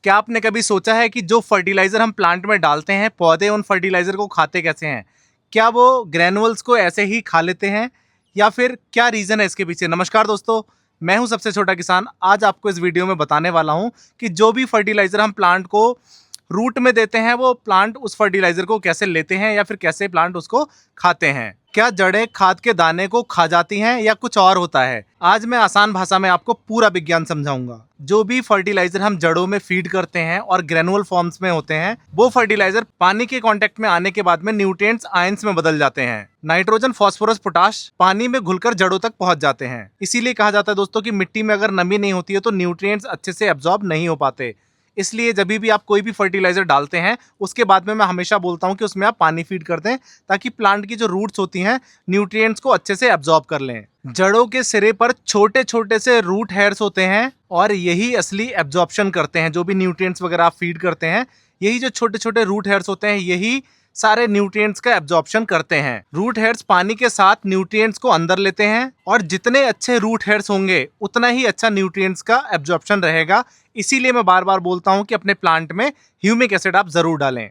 क्या आपने कभी सोचा है कि जो फर्टिलाइजर हम प्लांट में डालते हैं, पौधे उन फर्टिलाइजर को खाते कैसे हैं? क्या वो ग्रैनुअल्स को ऐसे ही खा लेते हैं या फिर क्या रीजन है इसके पीछे? नमस्कार दोस्तों, मैं हूं सबसे छोटा किसान। आज आपको इस वीडियो में बताने वाला हूं कि जो भी फर्टिलाइजर हम प्लांट को रूट में देते हैं, वो प्लांट उस फर्टिलाइजर को कैसे लेते हैं या फिर कैसे प्लांट उसको खाते हैं। क्या जड़ें खाद के दाने को खा जाती हैं या कुछ और होता है? आज मैं आसान भाषा में आपको पूरा विज्ञान समझाऊंगा। जो भी फर्टिलाइजर हम जड़ों में फीड करते हैं और ग्रेनुअल फॉर्म्स में होते हैं, वो फर्टिलाइजर पानी के कांटेक्ट में आने के बाद में न्यूट्रिएंट्स आयंस में बदल जाते हैं। नाइट्रोजन, फास्फोरस, पोटाश पानी में घुलकर जड़ों तक पहुंच जाते हैं। इसीलिए कहा जाता है दोस्तों कि मिट्टी में अगर नमी नहीं होती है तो न्यूट्रिएंट्स अच्छे से एब्जॉर्ब नहीं हो पाते। इसलिए जब भी आप कोई भी फर्टिलाइजर डालते हैं, उसके बाद में मैं हमेशा बोलता हूं कि उसमें आप पानी फीड कर दें, ताकि प्लांट की जो रूट्स होती हैं न्यूट्रिएंट्स को अच्छे से एब्जॉर्ब कर लें। जड़ों के सिरे पर छोटे छोटे से रूट हेयर्स होते हैं और यही असली एब्जॉर्प्शन करते हैं। जो भी न्यूट्रिएंट्स वगैरह आप फीड करते हैं, यही जो छोटे छोटे रूट हेयर्स होते हैं, यही सारे न्यूट्रिएंट्स का एब्जॉर्प्शन करते हैं। रूट हेयर्स पानी के साथ न्यूट्रिएंट्स को अंदर लेते हैं और जितने अच्छे रूट हेयर्स होंगे उतना ही अच्छा न्यूट्रिएंट्स का एब्जॉर्प्शन रहेगा। इसीलिए मैं बार बार बोलता हूं कि अपने प्लांट में ह्यूमिक एसिड आप जरूर डालें,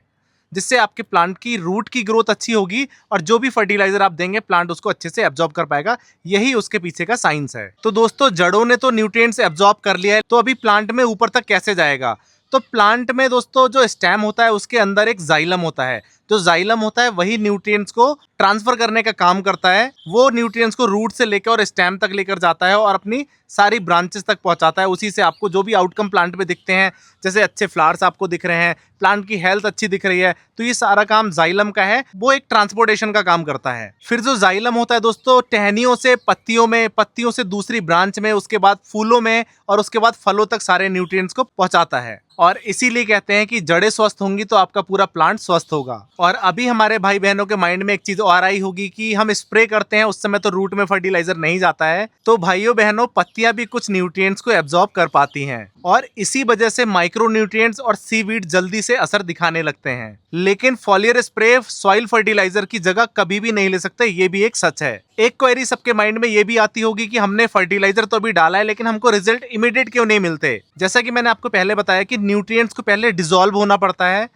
जिससे आपके प्लांट की रूट की ग्रोथ अच्छी होगी और जो भी फर्टिलाइजर आप देंगे प्लांट उसको अच्छे से एब्जॉर्ब कर पाएगा। यही उसके पीछे का साइंस है। तो दोस्तों, जड़ों ने तो न्यूट्रिएंट्स एब्जॉर्ब कर लिया है, तो अभी प्लांट में ऊपर तक कैसे जाएगा? तो प्लांट में दोस्तों जो स्टेम होता है, उसके अंदर एक जाइलम होता है। जो जाइलम होता है वही न्यूट्रिएंट्स को ट्रांसफर करने का काम करता है। वो न्यूट्रिएंट्स को रूट से लेकर और स्टेम तक लेकर जाता है और अपनी सारी ब्रांचेस तक पहुंचाता है। उसी से आपको जो भी आउटकम प्लांट में दिखते हैं, जैसे अच्छे फ्लावर्स आपको दिख रहे हैं, प्लांट की हेल्थ अच्छी दिख रही है, तो ये सारा काम जाइलम का है। वो एक ट्रांसपोर्टेशन का काम करता है। फिर जो जाइलम होता है दोस्तों, टहनियों से पत्तियों में, पत्तियों से दूसरी ब्रांच में, उसके बाद फूलों में और उसके बाद फलों तक सारे न्यूट्रिएंट्स को पहुंचाता है। और इसीलिए कहते हैं कि जड़ें स्वस्थ होंगी तो आपका पूरा प्लांट स्वस्थ होगा। और अभी हमारे भाई बहनों के माइंड में एक चीज और आई होगी कि हम स्प्रे करते हैं, उस समय तो रूट में फर्टिलाइजर नहीं जाता है। तो भाइयों बहनों, पत्तियां भी कुछ न्यूट्रिएंट्स को एब्जॉर्ब कर पाती हैं और इसी वजह से माइक्रो न्यूट्रिएंट्स और सीवीड जल्दी से असर दिखाने लगते हैं। लेकिन फॉलियर स्प्रे सॉइल फर्टिलाइजर की जगह कभी भी नहीं ले सकते, ये भी एक सच है। एक क्वेरी सबके माइंड में ये भी आती होगी कि हमने फर्टिलाइजर तो अभी डाला है, लेकिन हमको रिजल्ट इमीडिएट क्यों नहीं मिलते? जैसा कि मैंने आपको पहले बताया कि न्यूट्रिएंट्स को पहले डिसॉल्व होना पड़ता है,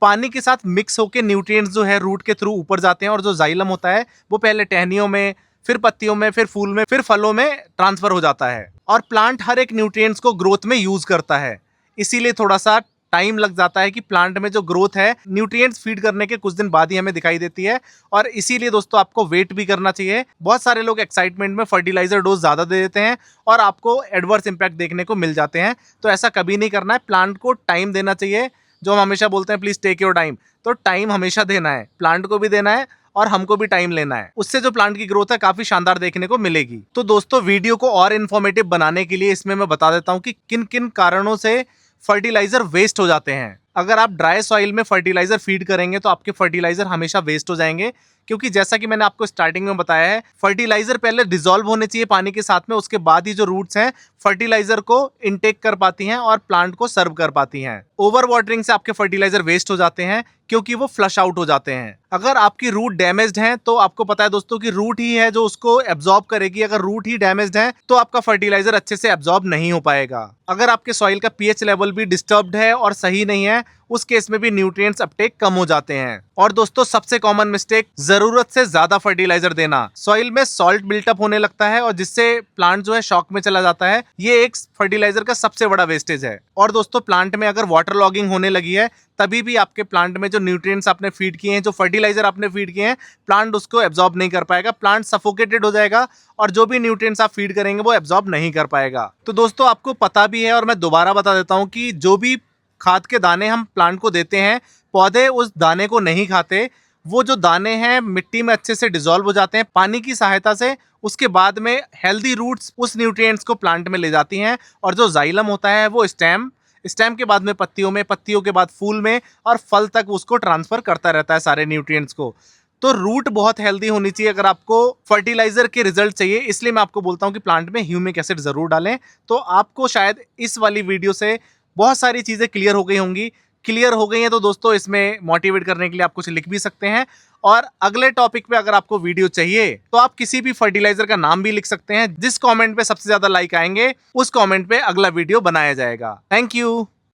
पानी के साथ मिक्स होकर न्यूट्रिएंट्स जो है रूट के थ्रू ऊपर जाते हैं और जो जाइलम होता है वो पहले टहनियों में, फिर पत्तियों में, फिर फूल में, फिर फलों में ट्रांसफर हो जाता है। और प्लांट हर एक न्यूट्रिएंट्स को ग्रोथ में यूज करता है, इसीलिए थोड़ा सा टाइम लग जाता है कि प्लांट में जो ग्रोथ है न्यूट्रिएंट्स फीड करने के कुछ दिन बाद ही हमें दिखाई देती है। और इसीलिए दोस्तों आपको वेट भी करना चाहिए। बहुत सारे लोग एक्साइटमेंट में फर्टिलाइजर डोज ज्यादा दे देते हैं और आपको एडवर्स इंपैक्ट देखने को मिल जाते हैं। तो ऐसा कभी नहीं करना है, प्लांट को टाइम देना चाहिए। जो हम हमेशा बोलते हैं, प्लीज टेक योर टाइम, तो टाइम हमेशा देना है, प्लांट को भी देना है और हमको भी टाइम लेना है। उससे जो प्लांट की ग्रोथ है काफी शानदार देखने को मिलेगी। तो दोस्तों, वीडियो को और इन्फॉर्मेटिव बनाने के लिए इसमें मैं बता देता हूं कि किन किन कारणों से फर्टिलाइजर वेस्ट हो जाते हैं। अगर आप ड्राई सॉइल में फर्टिलाइजर फीड करेंगे तो आपके फर्टिलाइजर हमेशा वेस्ट हो जाएंगे, क्योंकि जैसा कि मैंने आपको स्टार्टिंग में बताया है, फर्टिलाइजर पहले डिसॉल्व होने चाहिए पानी के साथ में, उसके बाद ही जो रूट्स हैं फर्टिलाइजर को इनटेक कर पाती हैं और प्लांट को सर्व कर पाती हैं। ओवर वाटरिंग से आपके फर्टिलाइजर वेस्ट हो जाते हैं क्योंकि वो फ्लश आउट हो जाते हैं। अगर आपकी रूट डैमेज्ड है तो आपको पता है दोस्तों कि रूट ही है जो उसको एब्जॉर्ब करेगी। अगर रूट ही डैमेज्ड है तो आपका फर्टिलाइजर अच्छे से एब्जॉर्ब नहीं हो पाएगा। अगर आपके सॉइल का पीएच लेवल भी डिस्टर्ब्ड है और सही नहीं है, उस केस में भी न्यूट्रिएंट्स अपटेक कम हो जाते हैं। और दोस्तों, सबसे कॉमन मिस्टेक, जरूरत से ज्यादा फर्टिलाइजर देना। सॉइल में सॉल्ट बिल्टअप होने लगता है और जिससे प्लांट जो है शॉक में चला जाता है। ये एक फर्टिलाइजर का सबसे बड़ा वेस्टेज है। और दोस्तों, प्लांट में अगर वाटर लॉगिंग होने लगी है, तभी भी आपके प्लांट में जो न्यूट्रिएंट्स आपने फीड किए हैं, जो फर्टिलाइजर आपने फीड किए हैं, प्लांट उसको एब्जॉर्ब नहीं कर पाएगा। प्लांट सफोकेटेड हो जाएगा और जो भी न्यूट्रिएंट्स आप फीड करेंगे वो एब्जॉर्ब नहीं कर पाएगा। तो दोस्तों, आपको पता भी है और मैं दोबारा बता देता हूं कि जो भी खाद के दाने हम प्लांट को देते हैं, पौधे उस दाने को नहीं खाते। वो जो दाने हैं मिट्टी में अच्छे से डिसॉल्व हो जाते हैं पानी की सहायता से। उसके बाद में हेल्दी रूट्स उस न्यूट्रिएंट्स को प्लांट में ले जाती हैं और जो जाइलम होता है वो स्टेम के बाद में पत्तियों में, पत्तियों के बाद फूल में और फल तक उसको ट्रांसफर करता रहता है सारे न्यूट्रिएंट्स को। तो रूट बहुत हेल्दी होनी चाहिए अगर आपको फर्टिलाइजर के रिजल्ट चाहिए। इसलिए मैं आपको बोलता हूं कि प्लांट में ह्यूमिक एसिड जरूर डालें। तो आपको शायद इस वाली वीडियो से बहुत सारी चीजें क्लियर हो गई होंगी। क्लियर हो गई हैं तो दोस्तों, इसमें मोटिवेट करने के लिए आप कुछ लिख भी सकते हैं। और अगले टॉपिक पे अगर आपको वीडियो चाहिए तो आप किसी भी फर्टिलाइजर का नाम भी लिख सकते हैं। जिस कमेंट पे सबसे ज्यादा लाइक आएंगे उस कमेंट पे अगला वीडियो बनाया जाएगा। Thank you.